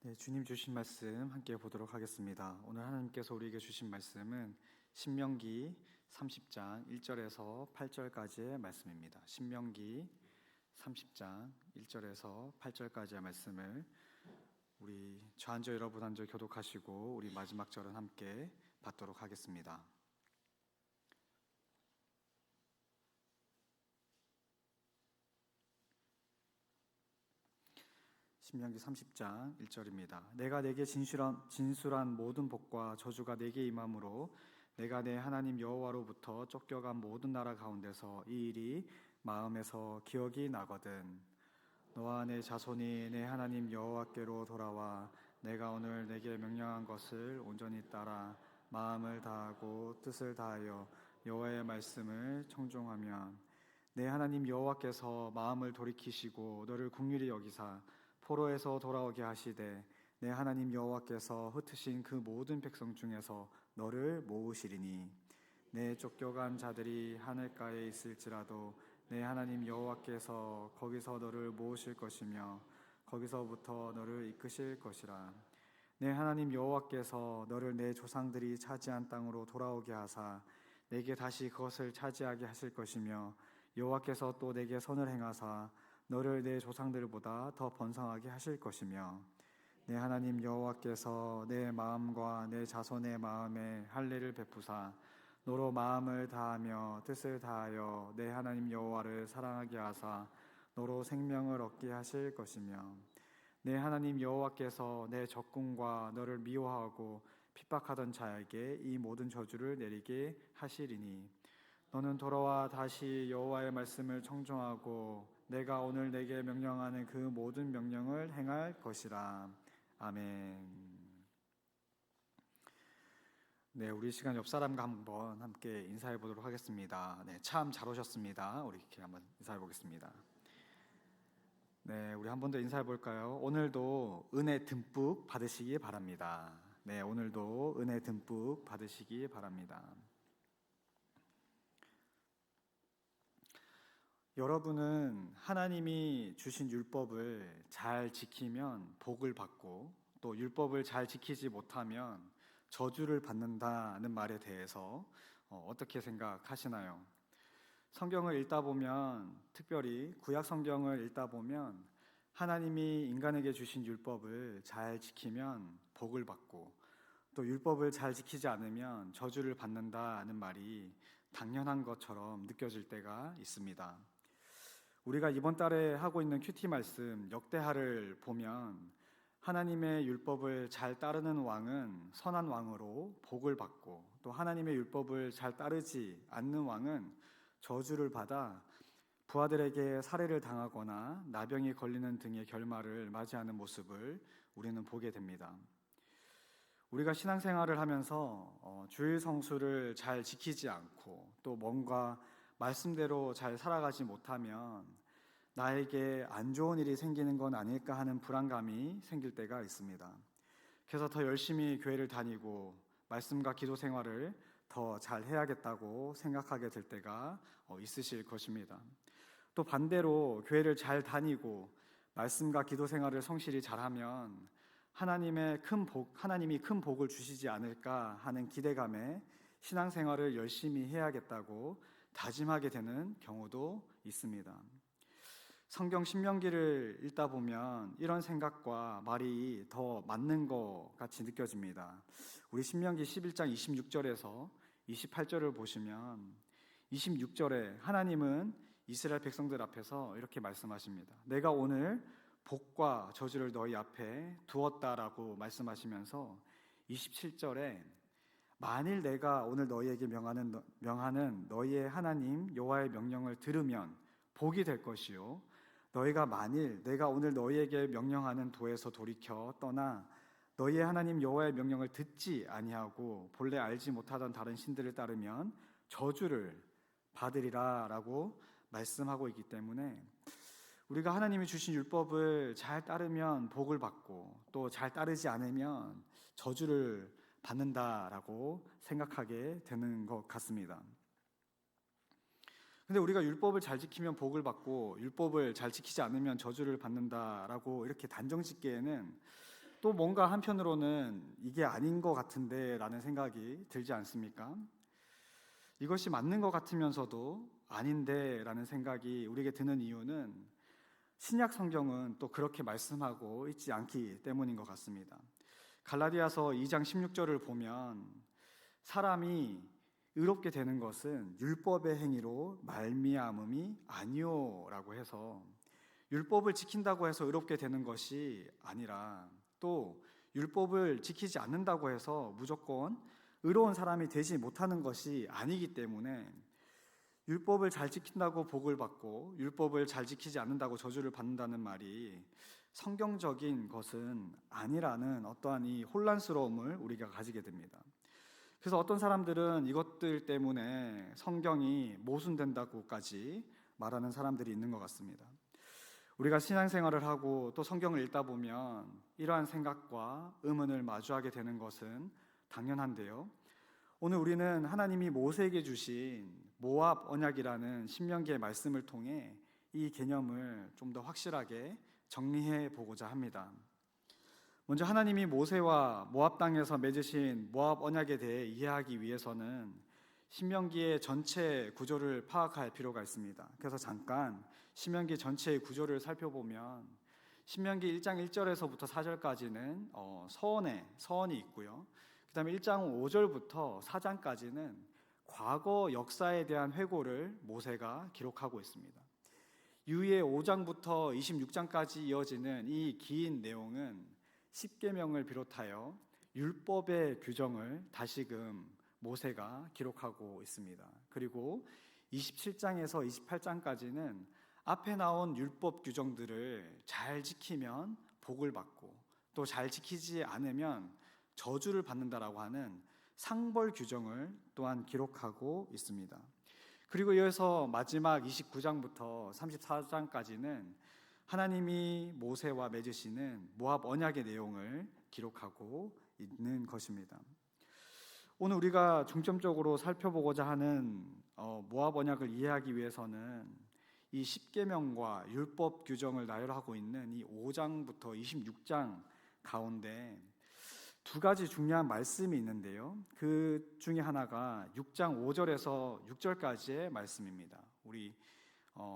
네, 주님 주신 말씀 함께 보도록 하겠습니다. 오늘 하나님께서 우리에게 주신 말씀은 신명기 30장 1절에서 8절까지의 말씀입니다. 신명기 30장 1절에서 8절까지의 말씀을 우리 좌한절 여러분 한절 교독하시고 우리 마지막 절은 함께 받도록 하겠습니다. 신명기 30장 1절입니다. 내가 내게 진술한 모든 복과 저주가 내게 임함으로 내가 내 하나님 여호와로부터 쫓겨간 모든 나라 가운데서 이 일이 마음에서 기억이 나거든. 너와 내 자손이 내 하나님 여호와께로 돌아와 내가 오늘 내게 명령한 것을 온전히 따라 마음을 다하고 뜻을 다하여 여호와의 말씀을 청종하면 내 하나님 여호와께서 마음을 돌이키시고 너를 긍휼히 여기사 포로에서 돌아오게 하시되 내 하나님 여호와께서 흩으신 그 모든 백성 중에서 너를 모으시리니 내 쫓겨간 자들이 하늘가에 있을지라도 내 하나님 여호와께서 거기서 너를 모으실 것이며 거기서부터 너를 이끄실 것이라. 내 하나님 여호와께서 너를 내 조상들이 차지한 땅으로 돌아오게 하사 내게 다시 그것을 차지하게 하실 것이며 여호와께서 또 내게 선을 행하사 너를 내 조상들보다 더 번성하게 하실 것이며 내 하나님 여호와께서 내 마음과 내 자손의 마음에 할례를 베푸사 너로 마음을 다하며 뜻을 다하여 내 하나님 여호와를 사랑하게 하사 너로 생명을 얻게 하실 것이며 내 하나님 여호와께서 내 적군과 너를 미워하고 핍박하던 자에게 이 모든 저주를 내리게 하시리니 너는 돌아와 다시 여호와의 말씀을 청종하고 내가 오늘 내게 명령하는 그 모든 명령을 행할 것이라. 아멘. 네, 우리 시간 옆 사람과 한번 함께 인사해 보도록 하겠습니다. 네, 참 잘 오셨습니다. 우리 이렇게 한번 인사해 보겠습니다. 네, 우리 한 번 더 인사해 볼까요? 오늘도 은혜 듬뿍 받으시기 바랍니다. 네, 오늘도 은혜 듬뿍 받으시기 바랍니다. 여러분은 하나님이 주신 율법을 잘 지키면 복을 받고 또 율법을 잘 지키지 못하면 저주를 받는다는 말에 대해서 어떻게 생각하시나요? 성경을 읽다 보면, 특별히 구약 성경을 읽다 보면 하나님이 인간에게 주신 율법을 잘 지키면 복을 받고 또 율법을 잘 지키지 않으면 저주를 받는다는 말이 당연한 것처럼 느껴질 때가 있습니다. 우리가 이번 달에 하고 있는 큐티 말씀 역대하를 보면 하나님의 율법을 잘 따르는 왕은 선한 왕으로 복을 받고 또 하나님의 율법을 잘 따르지 않는 왕은 저주를 받아 부하들에게 살해를 당하거나 나병이 걸리는 등의 결말을 맞이하는 모습을 우리는 보게 됩니다. 우리가 신앙생활을 하면서 주일 성수를 잘 지키지 않고 또 뭔가 말씀대로 잘 살아가지 못하면 나에게 안 좋은 일이 생기는 건 아닐까 하는 불안감이 생길 때가 있습니다. 그래서 더 열심히 교회를 다니고 말씀과 기도 생활을 더 잘 해야겠다고 생각하게 될 때가 있으실 것입니다. 또 반대로 교회를 잘 다니고 말씀과 기도 생활을 성실히 잘하면 하나님이 큰 복을 주시지 않을까 하는 기대감에 신앙생활을 열심히 해야겠다고 다짐하게 되는 경우도 있습니다. 성경 신명기를 읽다 보면 이런 생각과 말이 더 맞는 것 같이 느껴집니다. 우리 신명기 11장 26절에서 28절을 보시면 26절에 하나님은 이스라엘 백성들 앞에서 이렇게 말씀하십니다. 내가 오늘 복과 저주를 너희 앞에 두었다라고 말씀하시면서 27절에 만일 내가 오늘 너희에게 명하는 너희의 하나님 여호와의 명령을 들으면 복이 될 것이요 너희가 만일 내가 오늘 너희에게 명령하는 도에서 돌이켜 떠나 너희의 하나님 여호와의 명령을 듣지 아니하고 본래 알지 못하던 다른 신들을 따르면 저주를 받으리라 라고 말씀하고 있기 때문에 우리가 하나님이 주신 율법을 잘 따르면 복을 받고 또 잘 따르지 않으면 저주를 받는다라고 생각하게 되는 것 같습니다. 근데 우리가 율법을 잘 지키면 복을 받고 율법을 잘 지키지 않으면 저주를 받는다라고 이렇게 단정 짓기에는 또 뭔가 한편으로는 이게 아닌 것 같은데 라는 생각이 들지 않습니까? 이것이 맞는 것 같으면서도 아닌데 라는 생각이 우리에게 드는 이유는 신약 성경은 또 그렇게 말씀하고 있지 않기 때문인 것 같습니다. 갈라디아서 2장 16절을 보면 사람이 의롭게 되는 것은 율법의 행위로 말미암음이 아니오라고 해서 율법을 지킨다고 해서 의롭게 되는 것이 아니라 또 율법을 지키지 않는다고 해서 무조건 의로운 사람이 되지 못하는 것이 아니기 때문에 율법을 잘 지킨다고 복을 받고 율법을 잘 지키지 않는다고 저주를 받는다는 말이 성경적인 것은 아니라는 어떠한 이 혼란스러움을 우리가 가지게 됩니다. 그래서 어떤 사람들은 이것들 때문에 성경이 모순된다고까지 말하는 사람들이 있는 것 같습니다. 우리가 신앙생활을 하고 또 성경을 읽다 보면 이러한 생각과 의문을 마주하게 되는 것은 당연한데요. 오늘 우리는 하나님이 모세에게 주신 모압 언약이라는 신명기의 말씀을 통해 이 개념을 좀 더 확실하게 정리해 보고자 합니다. 먼저 하나님이 모세와 모압 땅에서 맺으신 모압 언약에 대해 이해하기 위해서는 신명기의 전체 구조를 파악할 필요가 있습니다. 그래서 잠깐 신명기 전체의 구조를 살펴보면 신명기 1장 1절에서부터 4절까지는 서원이 있고요. 그 다음에 1장 5절부터 4장까지는 과거 역사에 대한 회고를 모세가 기록하고 있습니다. 이후에 5장부터 26장까지 이어지는 이 긴 내용은 십계명을 비롯하여 율법의 규정을 다시금 모세가 기록하고 있습니다. 그리고 27장에서 28장까지는 앞에 나온 율법 규정들을 잘 지키면 복을 받고 또 잘 지키지 않으면 저주를 받는다라고 하는 상벌 규정을 또한 기록하고 있습니다. 그리고 이어서 마지막 29장부터 34장까지는 하나님이 모세와 맺으시는 모압 언약의 내용을 기록하고 있는 것입니다. 오늘 우리가 중점적으로 살펴보고자 하는 모압 언약을 이해하기 위해서는 이 십계명과 율법 규정을 나열하고 있는 이 5장부터 26장 가운데 두 가지 중요한 말씀이 있는데요. 그 중에 하나가 6장 5절에서 6절까지의 말씀입니다. 우리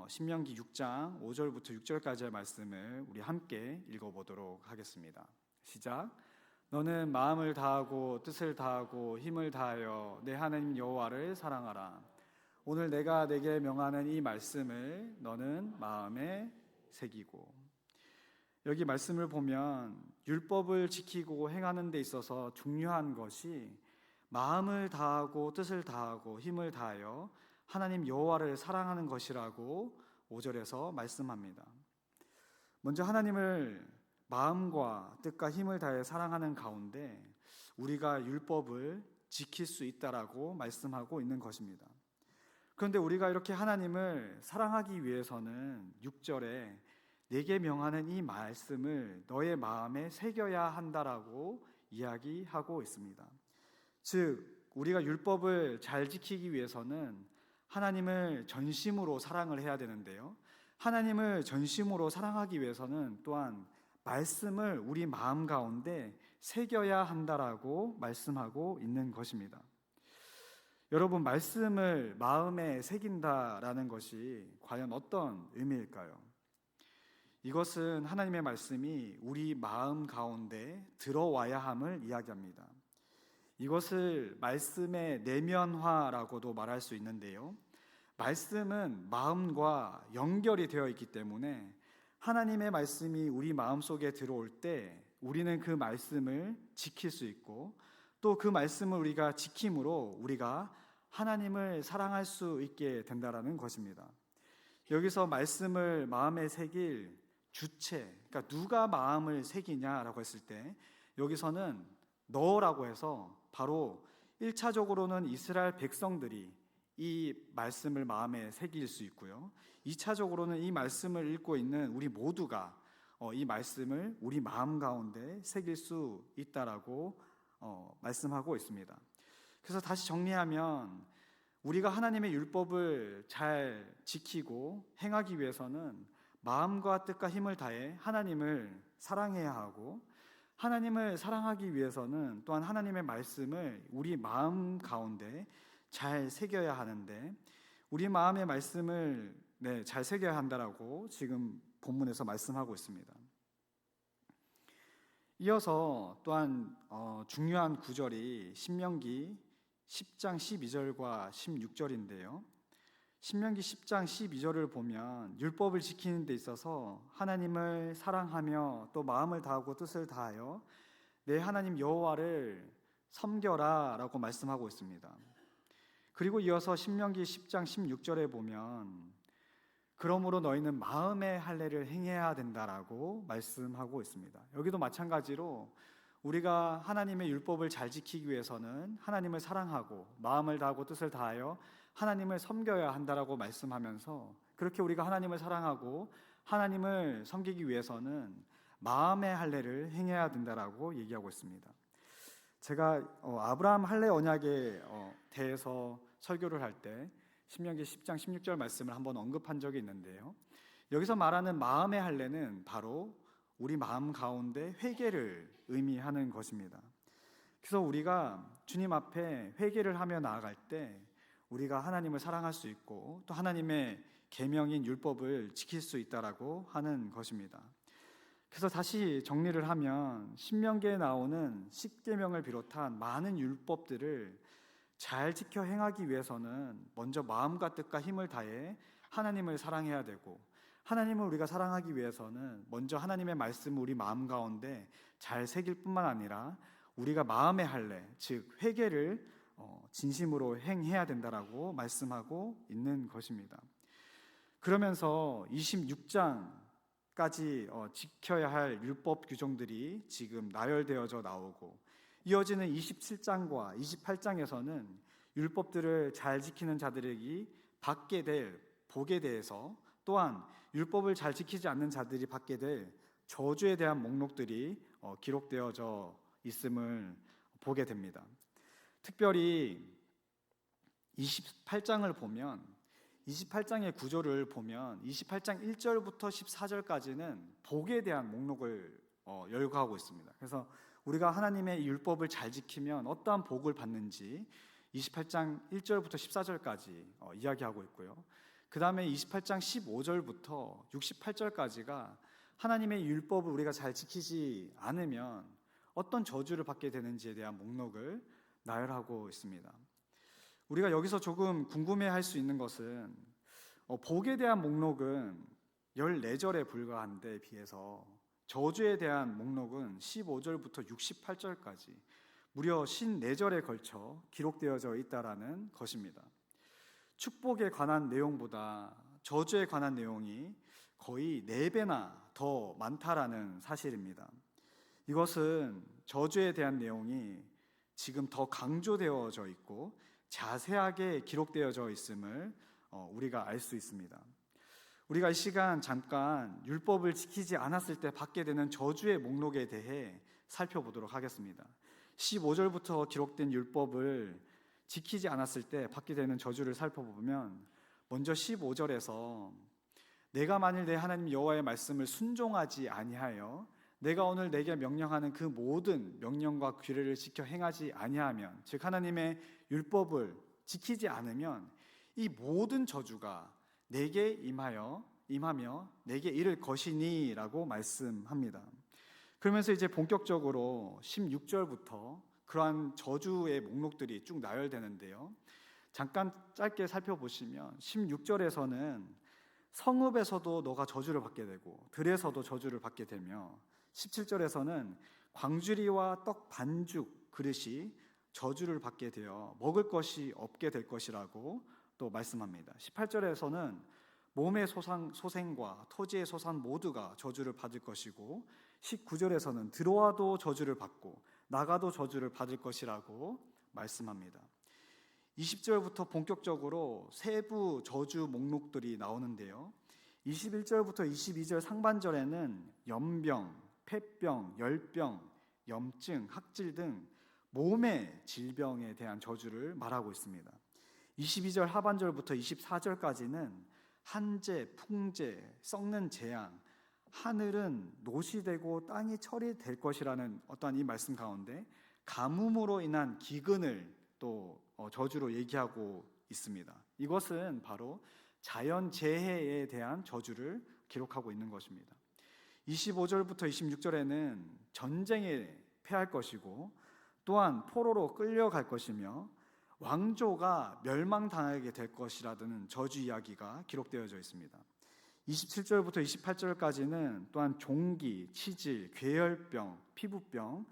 신명기 6장 5절부터 6절까지의 말씀을 우리 함께 읽어보도록 하겠습니다. 시작. 너는 마음을 다하고 뜻을 다하고 힘을 다하여 내 하나님 여호와를 사랑하라. 오늘 내가 내게 명하는 이 말씀을 너는 마음에 새기고. 여기 말씀을 보면 율법을 지키고 행하는 데 있어서 중요한 것이 마음을 다하고 뜻을 다하고 힘을 다하여 하나님 여호와를 사랑하는 것이라고 5절에서 말씀합니다. 먼저 하나님을 마음과 뜻과 힘을 다해 사랑하는 가운데 우리가 율법을 지킬 수 있다라고 말씀하고 있는 것입니다. 그런데 우리가 이렇게 하나님을 사랑하기 위해서는 6절에 내게 명하는 이 말씀을 너의 마음에 새겨야 한다라고 이야기하고 있습니다. 즉 우리가 율법을 잘 지키기 위해서는 하나님을 전심으로 사랑을 해야 되는데요. 하나님을 전심으로 사랑하기 위해서는 또한 말씀을 우리 마음 가운데 새겨야 한다라고 말씀하고 있는 것입니다. 여러분, 말씀을 마음에 새긴다라는 것이 과연 어떤 의미일까요? 이것은 하나님의 말씀이 우리 마음 가운데 들어와야 함을 이야기합니다. 이것을 말씀의 내면화라고도 말할 수 있는데요. 말씀은 마음과 연결이 되어 있기 때문에 하나님의 말씀이 우리 마음속에 들어올 때 우리는 그 말씀을 지킬 수 있고 또 그 말씀을 우리가 지킴으로 우리가 하나님을 사랑할 수 있게 된다라는 것입니다. 여기서 말씀을 마음에 새길 주체, 그러니까 누가 마음을 새기냐라고 했을 때 여기서는 너라고 해서 바로 1차적으로는 이스라엘 백성들이 이 말씀을 마음에 새길 수 있고요. 2차적으로는 이 말씀을 읽고 있는 우리 모두가 이 말씀을 우리 마음 가운데 새길 수 있다라고 말씀하고 있습니다. 그래서 다시 정리하면 우리가 하나님의 율법을 잘 지키고 행하기 위해서는 마음과 뜻과 힘을 다해 하나님을 사랑해야 하고 하나님을 사랑하기 위해서는 또한 하나님의 말씀을 우리 마음 가운데 잘 새겨야 하는데, 우리 마음의 말씀을 잘 새겨야 한다라고 지금 본문에서 말씀하고 있습니다. 이어서 또한 중요한 구절이 신명기 10장 12절과 16절인데요. 신명기 10장 12절을 보면 율법을 지키는 데 있어서 하나님을 사랑하며 또 마음을 다하고 뜻을 다하여 내 하나님 여호와를 섬겨라 라고 말씀하고 있습니다. 그리고 이어서 신명기 10장 16절에 보면 그러므로 너희는 마음의 할례를 행해야 된다라고 말씀하고 있습니다. 여기도 마찬가지로 우리가 하나님의 율법을 잘 지키기 위해서는 하나님을 사랑하고 마음을 다하고 뜻을 다하여 하나님을 섬겨야 한다라고 말씀하면서, 그렇게 우리가 하나님을 사랑하고 하나님을 섬기기 위해서는 마음의 할례를 행해야 된다라고 얘기하고 있습니다. 제가 아브라함 할례 언약에 대해서 설교를 할 때 신명기 10장 16절 말씀을 한번 언급한 적이 있는데요. 여기서 말하는 마음의 할례는 바로 우리 마음 가운데 회개를 의미하는 것입니다. 그래서 우리가 주님 앞에 회개를 하며 나아갈 때 우리가 하나님을 사랑할 수 있고 또 하나님의 계명인 율법을 지킬 수 있다라고 하는 것입니다. 그래서 다시 정리를 하면 신명기에 나오는 10계명을 비롯한 많은 율법들을 잘 지켜 행하기 위해서는 먼저 마음과 뜻과 힘을 다해 하나님을 사랑해야 되고, 하나님을 우리가 사랑하기 위해서는 먼저 하나님의 말씀을 우리 마음 가운데 잘 새길 뿐만 아니라 우리가 마음의 할례, 즉 회개를 진심으로 행해야 된다라고 말씀하고 있는 것입니다. 그러면서 26장까지 지켜야 할 율법 규정들이 지금 나열되어져 나오고, 이어지는 27장과 28장에서는 율법들을 잘 지키는 자들에게 받게 될 복에 대해서, 또한 율법을 잘 지키지 않는 자들이 받게 될 저주에 대한 목록들이 기록되어져 있음을 보게 됩니다. 특별히 28장을 보면, 28장의 구조를 보면 28장 1절부터 14절까지는 복에 대한 목록을 열거하고 있습니다. 그래서 우리가 하나님의 율법을 잘 지키면 어떠한 복을 받는지 28장 1절부터 14절까지 이야기하고 있고요. 그 다음에 28장 15절부터 68절까지가 하나님의 율법을 우리가 잘 지키지 않으면 어떤 저주를 받게 되는지에 대한 목록을 나열하고 있습니다. 우리가 여기서 조금 궁금해할 수 있는 것은 복에 대한 목록은 14절에 불과한데 비해서 저주에 대한 목록은 15절부터 68절까지 무려 54절에 걸쳐 기록되어져 있다라는 것입니다. 축복에 관한 내용보다 저주에 관한 내용이 거의 4배나 더 많다라는 사실입니다. 이것은 저주에 대한 내용이 지금 더 강조되어져 있고 자세하게 기록되어져 있음을 우리가 알 수 있습니다. 우리가 이 시간 잠깐 율법을 지키지 않았을 때 받게 되는 저주의 목록에 대해 살펴보도록 하겠습니다. 15절부터 기록된 율법을 지키지 않았을 때 받게 되는 저주를 살펴보면, 먼저 15절에서 내가 만일 내 하나님 여호와의 말씀을 순종하지 아니하여 내가 오늘 내게 명령하는 그 모든 명령과 규례를 지켜 행하지 아니하면, 즉 하나님의 율법을 지키지 않으면 이 모든 저주가 내게 임하며 내게 이를 것이니 라고 말씀합니다. 그러면서 이제 본격적으로 16절부터 그러한 저주의 목록들이 쭉 나열되는데요. 잠깐 짧게 살펴보시면 16절에서는 성읍에서도 너가 저주를 받게 되고 들에서도 저주를 받게 되며, 17절에서는 광주리와 떡 반죽 그릇이 저주를 받게 되어 먹을 것이 없게 될 것이라고 또 말씀합니다. 18절에서는 몸의 소생과 토지의 소산 모두가 저주를 받을 것이고, 19절에서는 들어와도 저주를 받고 나가도 저주를 받을 것이라고 말씀합니다. 20절부터 본격적으로 세부 저주 목록들이 나오는데요. 21절부터 22절 상반절에는 연병, 폐병, 열병, 염증, 학질 등 몸의 질병에 대한 저주를 말하고 있습니다. 22절 하반절부터 24절까지는 한재, 풍재, 썩는 재앙, 하늘은 노시 되고 땅이 철이 될 것이라는 어떠한 이 말씀 가운데 가뭄으로 인한 기근을 또 저주로 얘기하고 있습니다. 이것은 바로 자연재해에 대한 저주를 기록하고 있는 것입니다. 25절부터 26절에는 전쟁에 패할 것이고 또한 포로로 끌려갈 것이며 왕조가 멸망당하게 될 것이라는 저주 이야기가 기록되어져 있습니다. 27절부터 28절까지는 또한 종기, 치질, 괴혈병, 피부병,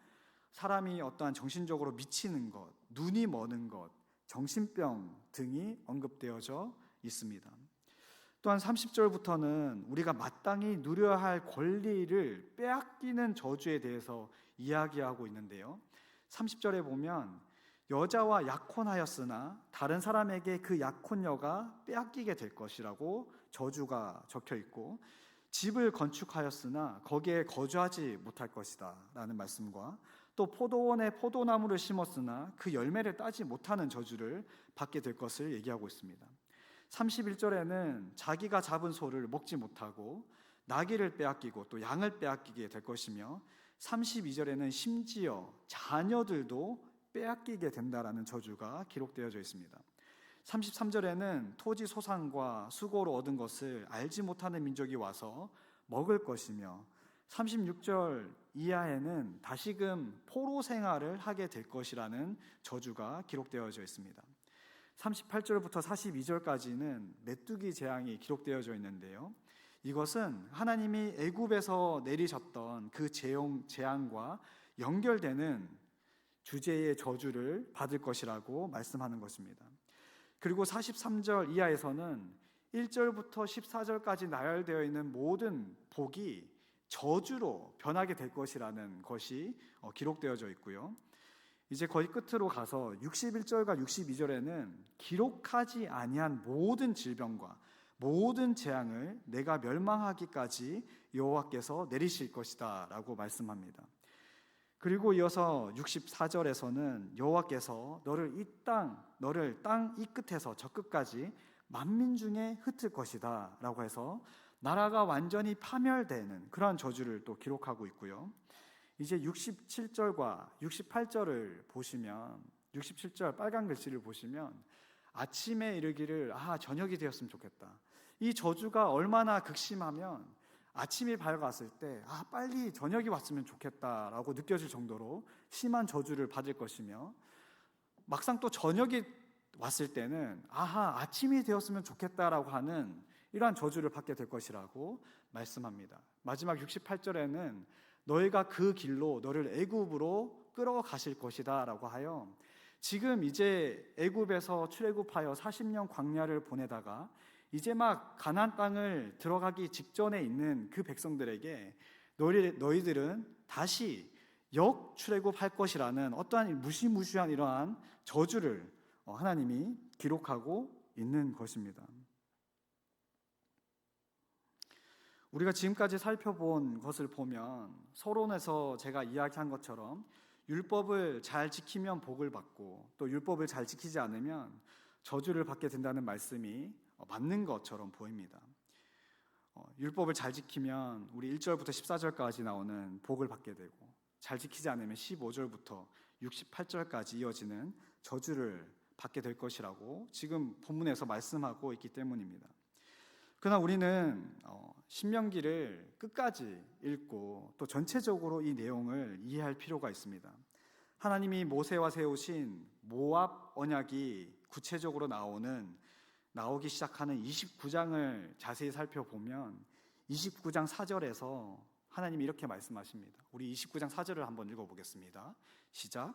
사람이 어떠한 정신적으로 미치는 것, 눈이 머는 것, 정신병 등이 언급되어져 있습니다. 또한 30절부터는 우리가 마땅히 누려야 할 권리를 빼앗기는 저주에 대해서 이야기하고 있는데요. 30절에 보면 여자와 약혼하였으나 다른 사람에게 그 약혼녀가 빼앗기게 될 것이라고 저주가 적혀 있고, 집을 건축하였으나 거기에 거주하지 못할 것이다 라는 말씀과 또 포도원에 포도나무를 심었으나 그 열매를 따지 못하는 저주를 받게 될 것을 얘기하고 있습니다. 31절에는 자기가 잡은 소를 먹지 못하고 나귀를 빼앗기고 또 양을 빼앗기게 될 것이며, 32절에는 심지어 자녀들도 빼앗기게 된다라는 저주가 기록되어져 있습니다. 33절에는 토지 소산과 수고로 얻은 것을 알지 못하는 민족이 와서 먹을 것이며, 36절 이하에는 다시금 포로 생활을 하게 될 것이라는 저주가 기록되어져 있습니다. 38절부터 42절까지는 메뚜기 재앙이 기록되어져 있는데요. 이것은 하나님이 애굽에서 내리셨던 그 재앙과 연결되는 주제의 저주를 받을 것이라고 말씀하는 것입니다. 그리고 43절 이하에서는 1절부터 14절까지 나열되어 있는 모든 복이 저주로 변하게 될 것이라는 것이 기록되어져 있고요. 이제 거의 끝으로 가서 61절과 62절에는 기록하지 아니한 모든 질병과 모든 재앙을 내가 멸망하기까지 여호와께서 내리실 것이다 라고 말씀합니다. 그리고 이어서 64절에서는 여호와께서 너를 땅 이 끝에서 저 끝까지 만민 중에 흩을 것이다 라고 해서 나라가 완전히 파멸되는 그러한 저주를 또 기록하고 있고요. 이제 67절과 68절을 보시면, 67절 빨간 글씨를 보시면 아침에 이르기를 저녁이 되었으면 좋겠다. 이 저주가 얼마나 극심하면 아침이 밝았을 때 빨리 저녁이 왔으면 좋겠다라고 느껴질 정도로 심한 저주를 받을 것이며, 막상 또 저녁이 왔을 때는 아침이 되었으면 좋겠다라고 하는 이러한 저주를 받게 될 것이라고 말씀합니다. 마지막 68절에는 너희가 그 길로 너를 애굽으로 끌어가실 것이다 라고 하여, 지금 이제 애굽에서 출애굽하여 40년 광야를 보내다가 이제 막 가나안 땅을 들어가기 직전에 있는 그 백성들에게 너희들은 다시 역출애굽할 것이라는 어떠한 무시무시한 이러한 저주를 하나님이 기록하고 있는 것입니다. 우리가 지금까지 살펴본 것을 보면 서론에서 제가 이야기한 것처럼 율법을 잘 지키면 복을 받고 또 율법을 잘 지키지 않으면 저주를 받게 된다는 말씀이 맞는 것처럼 보입니다. 율법을 잘 지키면 우리 1절부터 14절까지 나오는 복을 받게 되고, 잘 지키지 않으면 15절부터 68절까지 이어지는 저주를 받게 될 것이라고 지금 본문에서 말씀하고 있기 때문입니다. 그러나 우리는 신명기를 끝까지 읽고 또 전체적으로 이 내용을 이해할 필요가 있습니다. 하나님이 모세와 세우신 모압 언약이 구체적으로 나오기 시작하는 29장을 자세히 살펴보면 29장 4절에서 하나님이 이렇게 말씀하십니다. 우리 29장 4절을 한번 읽어보겠습니다. 시작.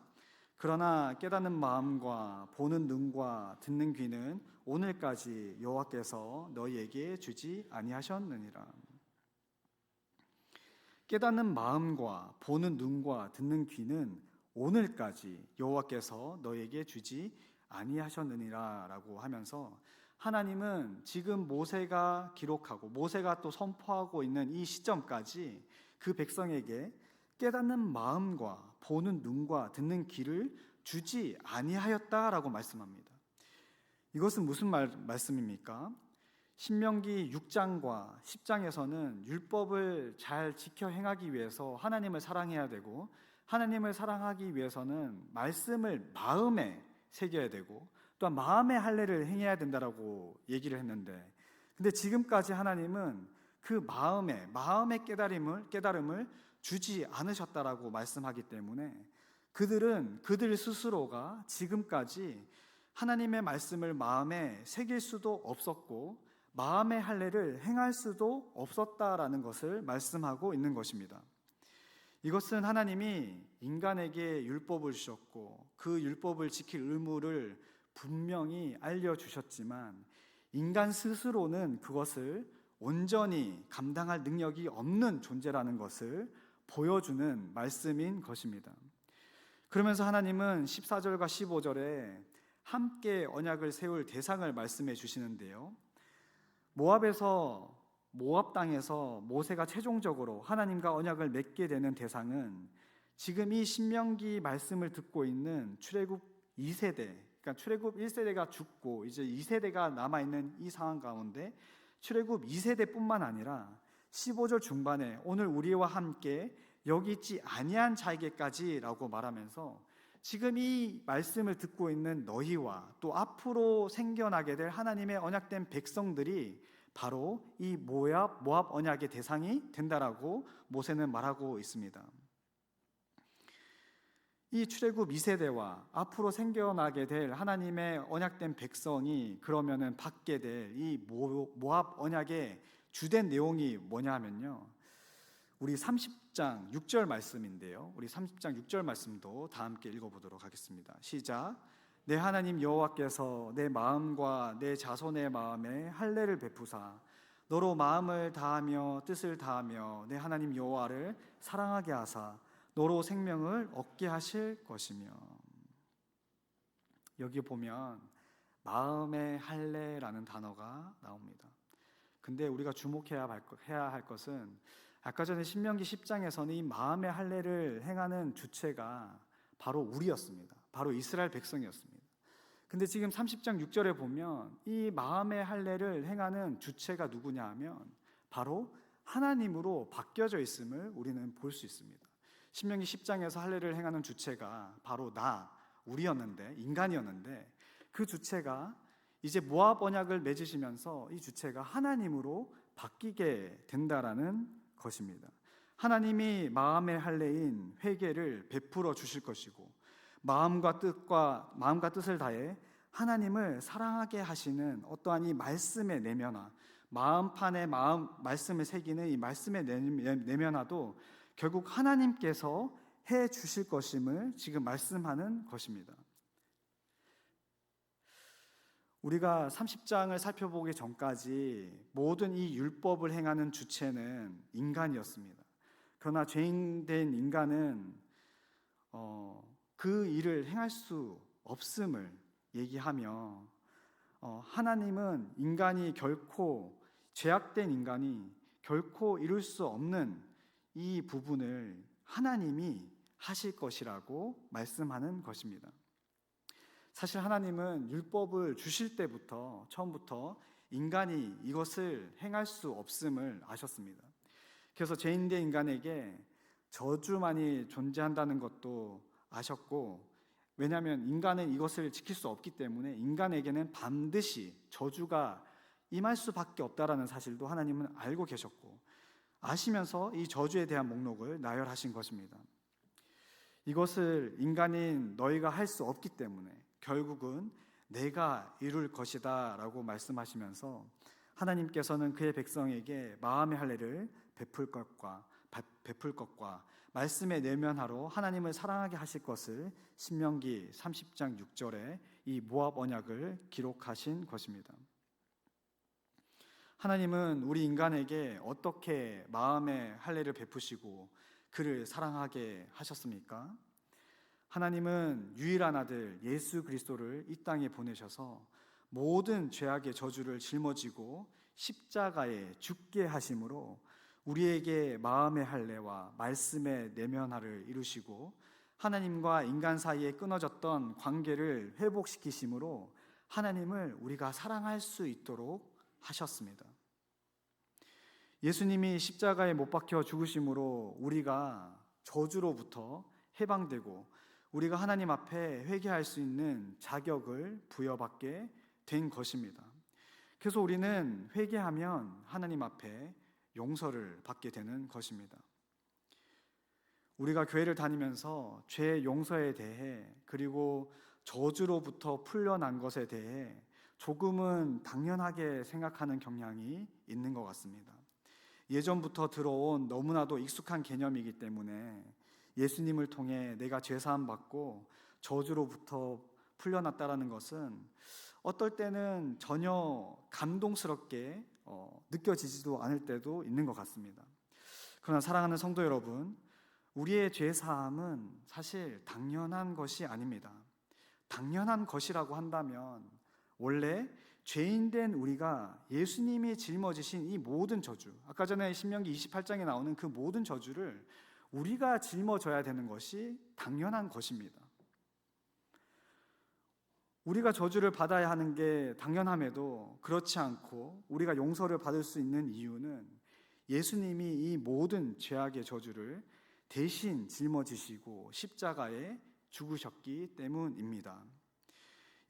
그러나 깨닫는 마음과 보는 눈과 듣는 귀는 오늘까지 여호와께서 너희에게 주지 아니하셨느니라. 깨닫는 마음과 보는 눈과 듣는 귀는 오늘까지 여호와께서 너희에게 주지 아니하셨느니라 라고 하면서, 하나님은 지금 모세가 기록하고 모세가 또 선포하고 있는 이 시점까지 그 백성에게 깨닫는 마음과 보는 눈과 듣는 귀를 주지 아니하였다라고 말씀합니다. 이것은 무슨 말씀입니까? 신명기 6장과 10장에서는 율법을 잘 지켜 행하기 위해서 하나님을 사랑해야 되고, 하나님을 사랑하기 위해서는 말씀을 마음에 새겨야 되고, 또한 마음의 할례를 행해야 된다라고 얘기를 했는데, 근데 지금까지 하나님은 그 마음의 깨달음을 주지 않으셨다라고 말씀하기 때문에 그들은 그들 스스로가 지금까지 하나님의 말씀을 마음에 새길 수도 없었고 마음의 할례를 행할 수도 없었다라는 것을 말씀하고 있는 것입니다. 이것은 하나님이 인간에게 율법을 주셨고 그 율법을 지킬 의무를 분명히 알려주셨지만 인간 스스로는 그것을 온전히 감당할 능력이 없는 존재라는 것을 보여주는 말씀인 것입니다. 그러면서 하나님은 14절과 15절에 함께 언약을 세울 대상을 말씀해 주시는데요, 모압 땅에서 모세가 최종적으로 하나님과 언약을 맺게 되는 대상은 지금 이 신명기 말씀을 듣고 있는 출애굽 2세대, 그러니까 출애굽 1세대가 죽고 이제 2세대가 남아있는 이 상황 가운데 출애굽 2세대뿐만 아니라 15절 중반에 오늘 우리와 함께 여기 있지 아니한 자에게까지 라고 말하면서 지금 이 말씀을 듣고 있는 너희와 또 앞으로 생겨나게 될 하나님의 언약된 백성들이 바로 이 모압 언약의 대상이 된다라고 모세는 말하고 있습니다. 이 출애굽 2세대와 앞으로 생겨나게 될 하나님의 언약된 백성이 그러면은 받게 될 이 모압 언약의 주된 내용이 뭐냐 하면요, 우리 30장 6절 말씀인데요, 우리 30장 6절 말씀도 다 함께 읽어보도록 하겠습니다. 시작. 내 하나님 여호와께서 내 마음과 내 자손의 마음에 할례를 베푸사 너로 마음을 다하며 뜻을 다하며 내 하나님 여호와를 사랑하게 하사 너로 생명을 얻게 하실 것이며. 여기 보면 마음의 할례라는 단어가 나옵니다. 근데 우리가 주목해야 할 것은 아까 전에 신명기 10장에서는 이 마음의 할례를 행하는 주체가 바로 우리였습니다. 바로 이스라엘 백성이었습니다. 근데 지금 30장 6절에 보면 이 마음의 할례를 행하는 주체가 누구냐 하면 바로 하나님으로 바뀌어져 있음을 우리는 볼 수 있습니다. 신명기 10장에서 할례를 행하는 주체가 바로 우리였는데, 인간이었는데 그 주체가 이제 모압 언약을 맺으시면서 이 주체가 하나님으로 바뀌게 된다라는 것입니다. 하나님이 마음의 할례인 회개를 베풀어 주실 것이고 마음과 뜻을 다해 하나님을 사랑하게 하시는 어떠한 이 말씀의 내면화, 마음판에 말씀을 새기는 이 말씀의 내면화도 결국 하나님께서 해 주실 것임을 지금 말씀하는 것입니다. 우리가 30장을 살펴보기 전까지 모든 이 율법을 행하는 주체는 인간이었습니다. 그러나 죄인된 인간은 그 일을 행할 수 없음을 얘기하며 하나님은 죄악된 인간이 결코 이룰 수 없는 이 부분을 하나님이 하실 것이라고 말씀하는 것입니다. 사실 하나님은 율법을 주실 때부터 처음부터 인간이 이것을 행할 수 없음을 아셨습니다. 그래서 죄인된 인간에게 저주만이 존재한다는 것도 아셨고, 왜냐하면 인간은 이것을 지킬 수 없기 때문에 인간에게는 반드시 저주가 임할 수밖에 없다라는 사실도 하나님은 알고 계셨고 아시면서 이 저주에 대한 목록을 나열하신 것입니다. 이것을 인간인 너희가 할 수 없기 때문에 결국은 내가 이룰 것이다 라고 말씀하시면서 하나님께서는 그의 백성에게 마음의 할례를 베풀 것과 말씀의 내면화로 하나님을 사랑하게 하실 것을 신명기 30장 6절에 이 모압 언약을 기록하신 것입니다. 하나님은 우리 인간에게 어떻게 마음의 할례를 베푸시고 그를 사랑하게 하셨습니까? 하나님은 유일한 아들 예수 그리스도를 이 땅에 보내셔서 모든 죄악의 저주를 짊어지고 십자가에 죽게 하심으로 우리에게 마음의 할례와 말씀의 내면화를 이루시고 하나님과 인간 사이에 끊어졌던 관계를 회복시키심으로 하나님을 우리가 사랑할 수 있도록 하셨습니다. 예수님이 십자가에 못 박혀 죽으심으로 우리가 저주로부터 해방되고 우리가 하나님 앞에 회개할 수 있는 자격을 부여받게 된 것입니다. 그래서 우리는 회개하면 하나님 앞에 용서를 받게 되는 것입니다. 우리가 교회를 다니면서 죄 용서에 대해 그리고 저주로부터 풀려난 것에 대해 조금은 당연하게 생각하는 경향이 있는 것 같습니다. 예전부터 들어온 너무나도 익숙한 개념이기 때문에 예수님을 통해 내가 죄사함 받고 저주로부터 풀려났다라는 것은 어떨 때는 전혀 감동스럽게 느껴지지도 않을 때도 있는 것 같습니다. 그러나 사랑하는 성도 여러분, 우리의 죄사함은 사실 당연한 것이 아닙니다. 당연한 것이라고 한다면 원래 죄인된 우리가 예수님이 짊어지신 이 모든 저주, 아까 전에 신명기 28장에 나오는 그 모든 저주를 우리가 짊어져야 되는 것이 당연한 것입니다. 우리가 저주를 받아야 하는 게 당연함에도 그렇지 않고 우리가 용서를 받을 수 있는 이유는 예수님이 이 모든 죄악의 저주를 대신 짊어지시고 십자가에 죽으셨기 때문입니다.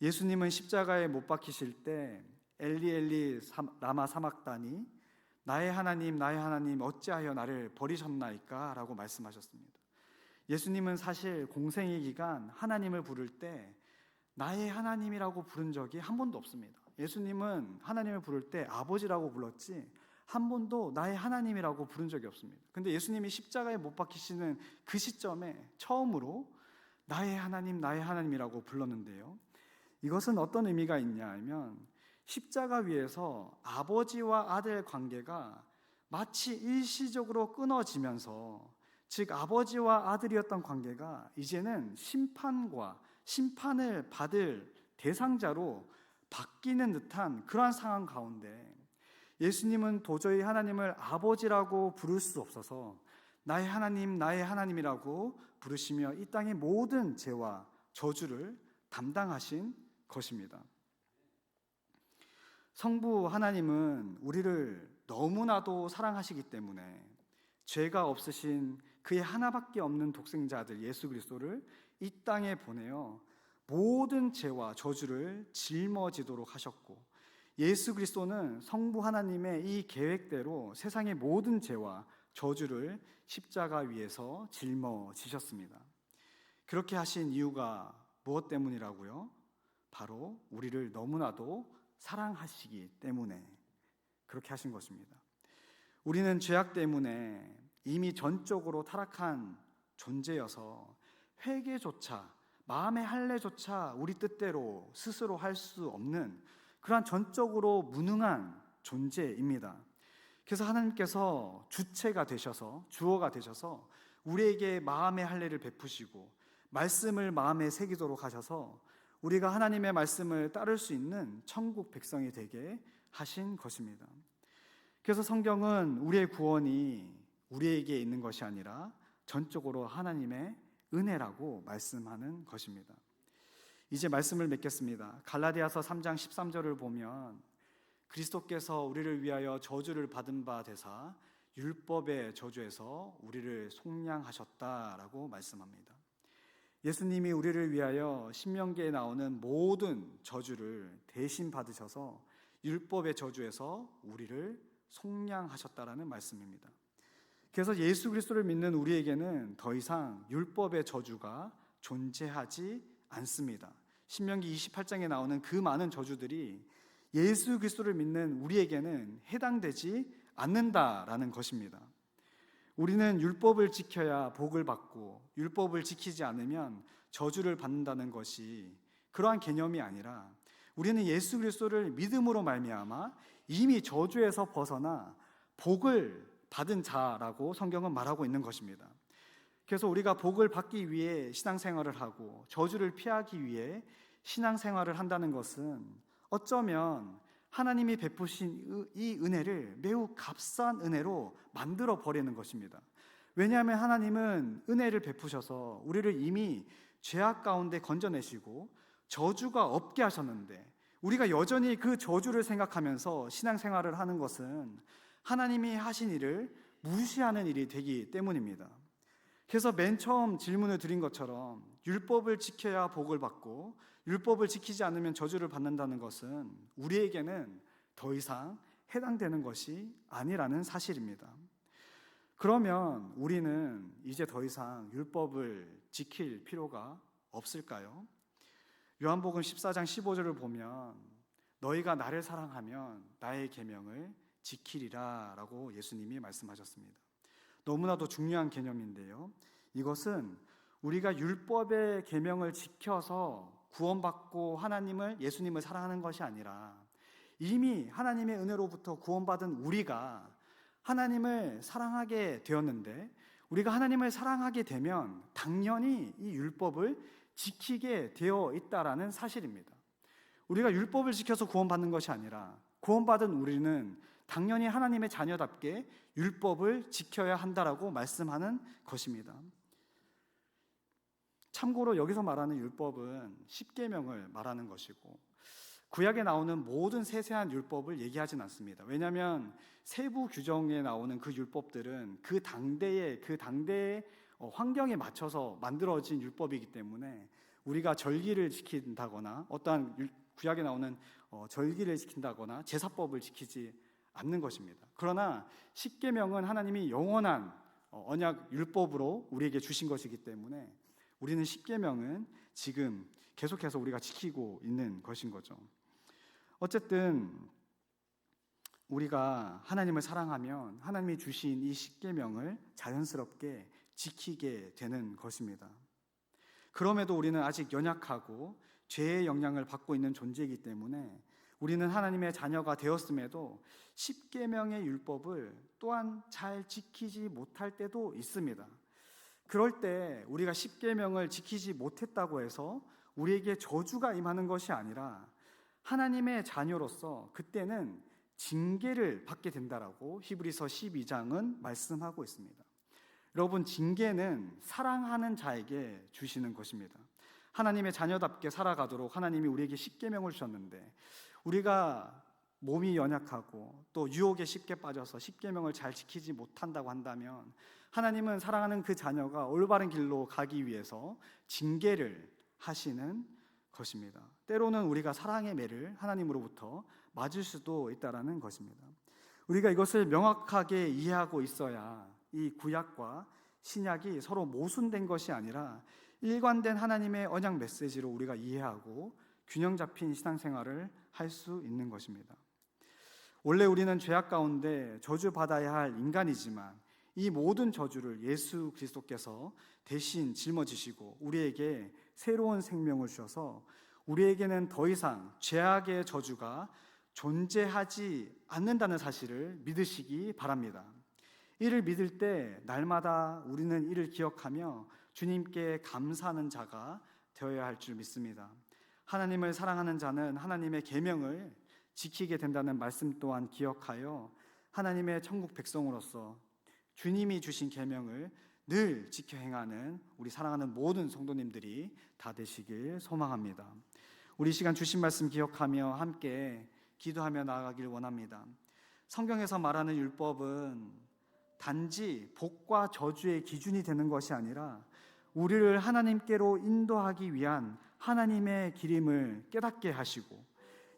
예수님은 십자가에 못 박히실 때 엘리 엘리 라마 사막다니 나의 하나님 어찌하여 나를 버리셨나이까 라고 말씀하셨습니다. 예수님은 사실 공생의 기간 하나님을 부를 때 나의 하나님이라고 부른 적이 한 번도 없습니다. 예수님은 하나님을 부를 때 아버지라고 불렀지 한 번도 나의 하나님이라고 부른 적이 없습니다. 근데 예수님이 십자가에 못 박히시는 그 시점에 처음으로 나의 하나님이라고 불렀는데요. 이것은 어떤 의미가 있냐 하면 십자가 위에서 아버지와 아들 관계가 마치 일시적으로 끊어지면서, 즉 아버지와 아들이었던 관계가 이제는 심판을 받을 대상자로 바뀌는 듯한 그러한 상황 가운데 예수님은 도저히 하나님을 아버지라고 부를 수 없어서 나의 하나님이라고 부르시며 이 땅의 모든 죄와 저주를 담당하신 것입니다. 성부 하나님은 우리를 너무나도 사랑하시기 때문에 죄가 없으신 그의 하나밖에 없는 독생자 아들 예수 그리스도를 이 땅에 보내어 모든 죄와 저주를 짊어지도록 하셨고, 예수 그리스도는 성부 하나님의 이 계획대로 세상의 모든 죄와 저주를 십자가 위에서 짊어지셨습니다. 그렇게 하신 이유가 무엇 때문이라고요? 바로 우리를 너무나도 사랑하시기 때문에 그렇게 하신 것입니다. 우리는 죄악 때문에 이미 전적으로 타락한 존재여서 회개조차, 마음의 할례조차 우리 뜻대로 스스로 할 수 없는 그러한 전적으로 무능한 존재입니다. 그래서 하나님께서 주체가 되셔서, 주어가 되셔서 우리에게 마음의 할례를 베푸시고 말씀을 마음에 새기도록 하셔서 우리가 하나님의 말씀을 따를 수 있는 천국 백성이 되게 하신 것입니다. 그래서 성경은 우리의 구원이 우리에게 있는 것이 아니라 전적으로 하나님의 은혜라고 말씀하는 것입니다. 이제 말씀을 맺겠습니다. 갈라디아서 3장 13절을 보면 그리스도께서 우리를 위하여 저주를 받은 바 되사 율법의 저주에서 우리를 속량하셨다라고 말씀합니다. 예수님이 우리를 위하여 신명기에 나오는 모든 저주를 대신 받으셔서 율법의 저주에서 우리를 속량하셨다라는 말씀입니다. 그래서 예수 그리스도를 믿는 우리에게는 더 이상 율법의 저주가 존재하지 않습니다. 신명기 28장에 나오는 그 많은 저주들이 예수 그리스도를 믿는 우리에게는 해당되지 않는다라는 것입니다. 우리는 율법을 지켜야 복을 받고 율법을 지키지 않으면 저주를 받는다는 것이 그러한 개념이 아니라 우리는 예수 그리스도를 믿음으로 말미암아 이미 저주에서 벗어나 복을 받은 자라고 성경은 말하고 있는 것입니다. 그래서 우리가 복을 받기 위해 신앙생활을 하고 저주를 피하기 위해 신앙생활을 한다는 것은 어쩌면 하나님이 베푸신 이 은혜를 매우 값싼 은혜로 만들어 버리는 것입니다. 왜냐하면 하나님은 은혜를 베푸셔서 우리를 이미 죄악 가운데 건져내시고 저주가 없게 하셨는데 우리가 여전히 그 저주를 생각하면서 신앙생활을 하는 것은 하나님이 하신 일을 무시하는 일이 되기 때문입니다. 그래서 맨 처음 질문을 드린 것처럼 율법을 지켜야 복을 받고 율법을 지키지 않으면 저주를 받는다는 것은 우리에게는 더 이상 해당되는 것이 아니라는 사실입니다. 그러면 우리는 이제 더 이상 율법을 지킬 필요가 없을까요? 요한복음 14장 15절을 보면 너희가 나를 사랑하면 나의 계명을 지키리라 라고 예수님이 말씀하셨습니다. 너무나도 중요한 개념인데요, 이것은 우리가 율법의 계명을 지켜서 구원받고 예수님을 사랑하는 것이 아니라 이미 하나님의 은혜로부터 구원받은 우리가 하나님을 사랑하게 되었는데, 우리가 하나님을 사랑하게 되면 당연히 이 율법을 지키게 되어 있다라는 사실입니다. 우리가 율법을 지켜서 구원받는 것이 아니라 구원받은 우리는 당연히 하나님의 자녀답게 율법을 지켜야 한다라고 말씀하는 것입니다. 참고로 여기서 말하는 율법은 십계명을 말하는 것이고, 구약에 나오는 모든 세세한 율법을 얘기하진 않습니다. 왜냐하면 세부 규정에 나오는 그 율법들은 그 당대의 환경에 맞춰서 만들어진 율법이기 때문에 우리가 절기를 지킨다거나 어떠한 구약에 나오는 절기를 지킨다거나 제사법을 지키지 않는 것입니다. 그러나 십계명은 하나님이 영원한 언약 율법으로 우리에게 주신 것이기 때문에 우리는 십계명은 지금 계속해서 우리가 지키고 있는 것인 거죠. 어쨌든 우리가 하나님을 사랑하면 하나님이 주신 이 십계명을 자연스럽게 지키게 되는 것입니다. 그럼에도 우리는 아직 연약하고 죄의 영향을 받고 있는 존재이기 때문에 우리는 하나님의 자녀가 되었음에도 십계명의 율법을 또한 잘 지키지 못할 때도 있습니다. 그럴 때 우리가 십계명을 지키지 못했다고 해서 우리에게 저주가 임하는 것이 아니라 하나님의 자녀로서 그때는 징계를 받게 된다라고 히브리서 12장은 말씀하고 있습니다. 여러분, 징계는 사랑하는 자에게 주시는 것입니다. 하나님의 자녀답게 살아가도록 하나님이 우리에게 십계명을 주셨는데, 우리가 몸이 연약하고 또 유혹에 쉽게 빠져서 십계명을 잘 지키지 못한다고 한다면 하나님은 사랑하는 그 자녀가 올바른 길로 가기 위해서 징계를 하시는 것입니다. 때로는 우리가 사랑의 매를 하나님으로부터 맞을 수도 있다라는 것입니다. 우리가 이것을 명확하게 이해하고 있어야 이 구약과 신약이 서로 모순된 것이 아니라 일관된 하나님의 언약 메시지로 우리가 이해하고 균형 잡힌 신앙생활을 할 수 있는 것입니다. 원래 우리는 죄악 가운데 저주받아야 할 인간이지만 이 모든 저주를 예수 그리스도께서 대신 짊어지시고 우리에게 새로운 생명을 주셔서 우리에게는 더 이상 죄악의 저주가 존재하지 않는다는 사실을 믿으시기 바랍니다. 이를 믿을 때 날마다 우리는 이를 기억하며 주님께 감사하는 자가 되어야 할 줄 믿습니다. 하나님을 사랑하는 자는 하나님의 계명을 지키게 된다는 말씀 또한 기억하여 하나님의 천국 백성으로서 주님이 주신 계명을 늘 지켜 행하는 우리 사랑하는 모든 성도님들이 다 되시길 소망합니다. 우리 시간 주신 말씀 기억하며 함께 기도하며 나아가길 원합니다. 성경에서 말하는 율법은 단지 복과 저주의 기준이 되는 것이 아니라 우리를 하나님께로 인도하기 위한 하나님의 기림을 깨닫게 하시고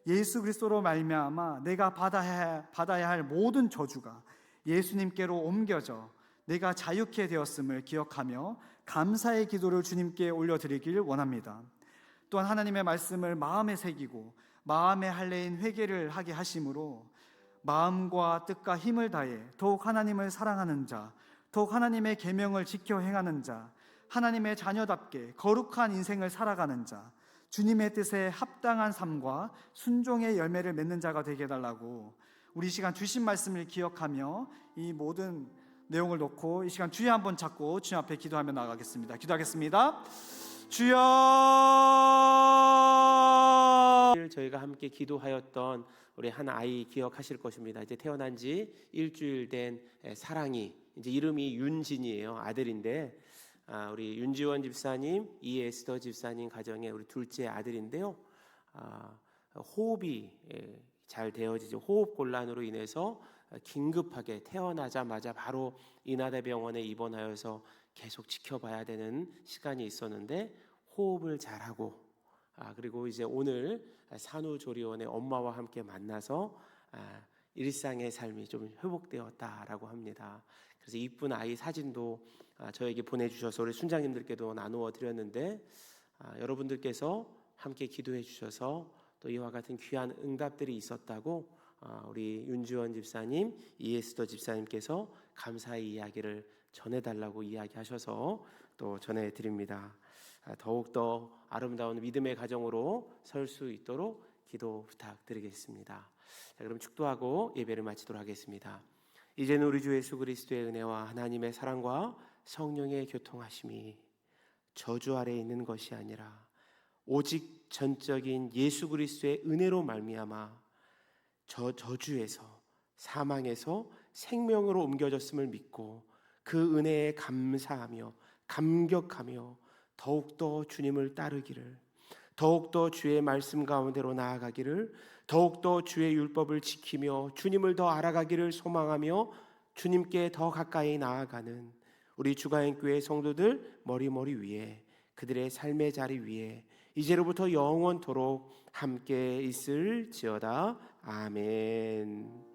예수 그리스도로 말미암아 내가 받아야 할 모든 저주가 예수님께로 옮겨져 내가 자유케 되었음을 기억하며 감사의 기도를 주님께 올려드리길 원합니다. 또한 하나님의 말씀을 마음에 새기고 마음의 할례인 회개를 하게 하심으로 마음과 뜻과 힘을 다해 더욱 하나님을 사랑하는 자, 더욱 하나님의 계명을 지켜 행하는 자, 하나님의 자녀답게 거룩한 인생을 살아가는 자, 주님의 뜻에 합당한 삶과 순종의 열매를 맺는 자가 되게 해달라고 우리 시간 주신 말씀을 기억하며 이 모든 내용을 놓고 이 시간 주여 한번 잡고 주님 앞에 기도하며 나가겠습니다. 기도하겠습니다. 주여, 저희가 함께 기도하였던 우리 한 아이 기억하실 것입니다. 이제 태어난 지 일주일 된 사랑이, 이제 이름이 윤진이에요. 아들인데 우리 윤지원 집사님, 이에스더 집사님 가정의 우리 둘째 아들인데요. 호흡이 잘 되어지지 호흡 곤란으로 인해서 긴급하게 태어나자마자 바로 인하대병원에 입원하여서 계속 지켜봐야 되는 시간이 있었는데 호흡을 잘하고 그리고 이제 오늘 산후조리원의 엄마와 함께 만나서 일상의 삶이 좀 회복되었다라고 합니다. 그래서 이쁜 아이 사진도 저에게 보내주셔서 우리 순장님들께도 나누어 드렸는데 여러분들께서 함께 기도해 주셔서 또 이와 같은 귀한 응답들이 있었다고 우리 윤지원 집사님, 이에스더 집사님께서 감사의 이야기를 전해달라고 이야기하셔서 또 전해드립니다. 더욱더 아름다운 믿음의 가정으로 설 수 있도록 기도 부탁드리겠습니다. 자, 그럼 축도하고 예배를 마치도록 하겠습니다. 이제는 우리 주 예수 그리스도의 은혜와 하나님의 사랑과 성령의 교통하심이 저주 아래에 있는 것이 아니라 오직 전적인 예수 그리스도의 은혜로 말미암아 저주에서 사망에서 생명으로 옮겨졌음을 믿고 그 은혜에 감사하며 감격하며 더욱더 주님을 따르기를, 더욱더 주의 말씀 가운데로 나아가기를, 더욱더 주의 율법을 지키며 주님을 더 알아가기를 소망하며 주님께 더 가까이 나아가는 우리 주가인교회 성도들 머리 위에 그들의 삶의 자리 위에 이제로부터 영원토록 함께 있을지어다. 아멘.